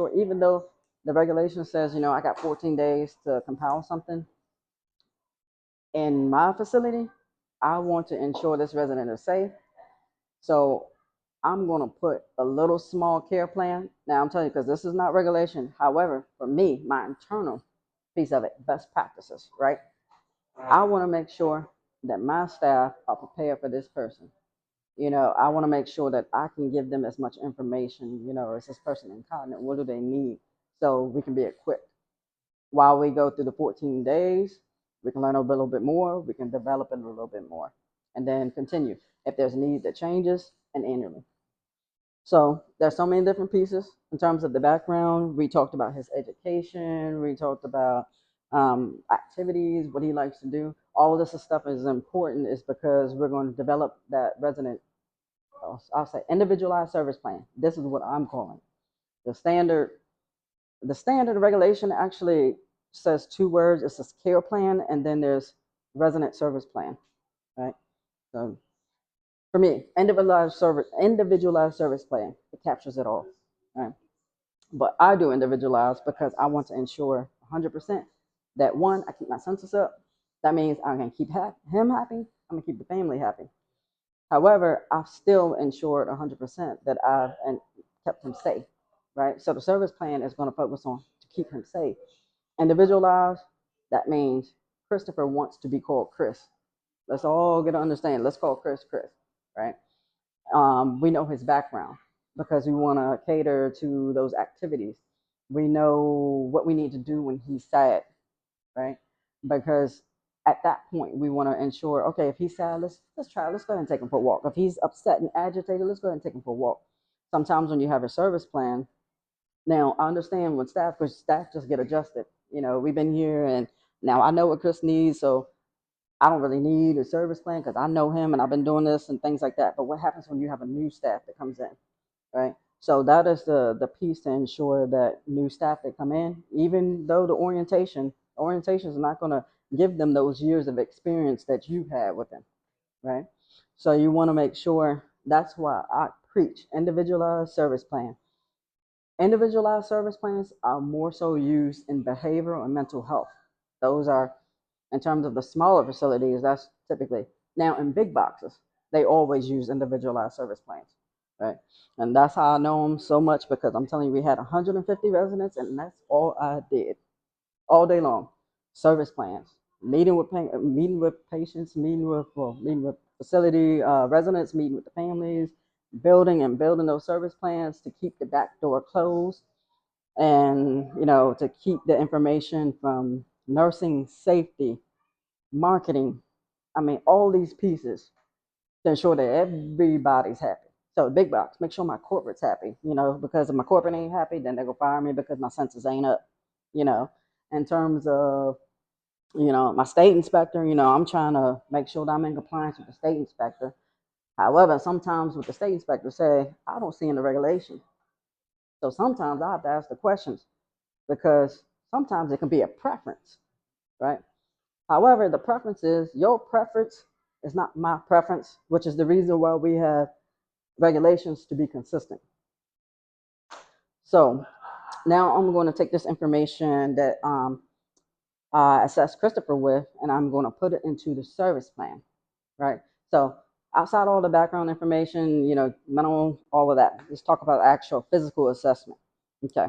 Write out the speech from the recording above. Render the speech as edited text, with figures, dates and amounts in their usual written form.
sure, even though the regulation says, I got 14 days to compile something in my facility, I want to ensure this resident is safe. So I'm going to put a little small care plan. Now, I'm telling you, because this is not regulation. However, for me, my internal piece of it, best practices, right? I want to make sure that my staff are prepared for this person. I want to make sure that I can give them as much information, is this person incontinent? What do they need? So we can be equipped. While we go through the 14 days, we can learn a little bit more, we can develop it a little bit more, and then continue. If there's a need that changes, and annually. So there's so many different pieces in terms of the background. We talked about his education. We talked about activities, what he likes to do. All of this stuff is important is because we're going to develop that resident, I'll say individualized service plan. This is what I'm calling the standard. The standard regulation actually says two words. It says care plan, and then there's resident service plan, right? So for me, individualized service plan, it captures it all, right? But I do individualized because I want to ensure 100% that one, I keep my census up. That means I'm going to keep him happy. I'm going to keep the family happy. However, I've still ensured 100% that I've kept him safe, right? So the service plan is going to focus on to keep him safe. Individualized, that means Christopher wants to be called Chris. Let's all get to understand. Let's call Chris Chris, right? We know his background because we want to cater to those activities. We know what we need to do when he's sad, right? Because at that point, we want to ensure, okay, if he's sad, let's go ahead and take him for a walk. If he's upset and agitated, let's go ahead and take him for a walk. Sometimes when you have a service plan, now I understand when because staff just get adjusted. We've been here and now I know what Chris needs, so I don't really need a service plan because I know him and I've been doing this and things like that. But what happens when you have a new staff that comes in, right? So that is the piece to ensure that new staff that come in, even though the orientation is not going to give them those years of experience that you've had with them, right? So you want to make sure. That's why I preach individualized service plan. Individualized service plans are more so used in behavioral and mental health. Those are, in terms of the smaller facilities, that's typically. Now in big boxes, they always use individualized service plans, right? And that's how I know them so much because I'm telling you, we had 150 residents, and that's all I did all day long. Service plans, meeting with patients, meeting with facility residents, meeting with the families, building those service plans to keep the back door closed, and to keep the information from nursing, safety, marketing. I mean, all these pieces to ensure that everybody's happy. So big box, make sure my corporate's happy, because if my corporate ain't happy, then they're gonna fire me because my census ain't up, you know. In terms of, my state inspector, I'm trying to make sure that I'm in compliance with the state inspector. However, sometimes what the state inspector say, I don't see in the regulation. So sometimes I have to ask the questions because sometimes it can be a preference, right? However, the preference is your preference is not my preference, which is the reason why we have regulations to be consistent. So now I'm going to take this information that I assessed Christopher with, and I'm going to put it into the service plan, right? So outside all the background information, mental, all of that, let's talk about actual physical assessment. Okay.